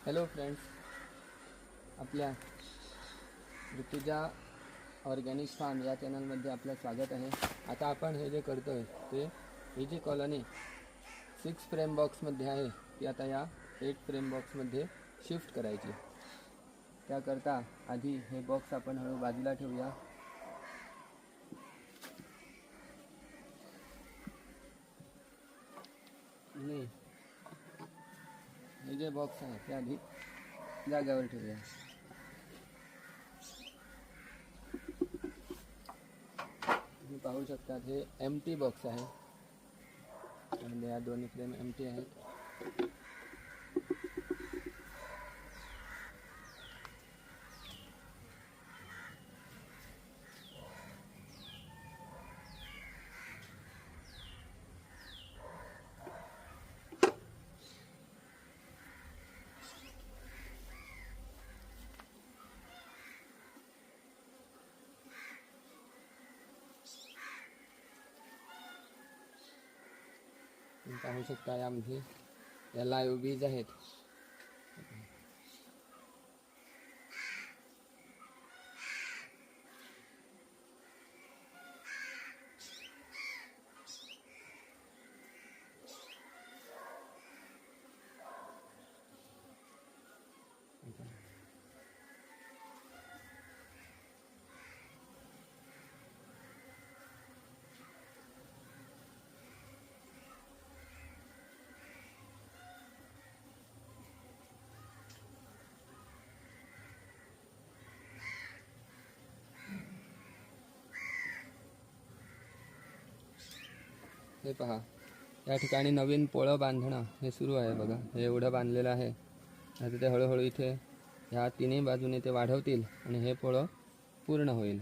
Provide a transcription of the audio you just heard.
Hello friends, आपल्या Rutuja organic form या चॅनलमध्ये आपलं स्वागत आहे। आता आपण हे जे करतो आहे ते ही जी कॉलनी 6 फ्रेम बॉक्समध्ये आहे ती आता या 8 फ्रेम बॉक्समध्ये शिफ्ट करायची। त्याकरता आधी हे बॉक्स आपण हळू बाजूला ठेवूया। हे जे बॉक्स आहे ते आधी जागेवर ठेवूया। तुम्ही पाहू शकता हे एम्प्टी बॉक्स आहे आणि या दोन्ही फ्रेम एम्प्टी आहेत। तुम्ही पाहू शकता यामध्ये या लाईव्ह बीज आहेत। हे पहा, या ठिकाणी नवीन पोळं बांधणं हे सुरू आहे बघा। हे एवढं बांधलेलं आहे। आता ते हळूहळू इथे ह्या तिन्ही बाजूने ते वाढवतील आणि हे पोळं पूर्ण होईल।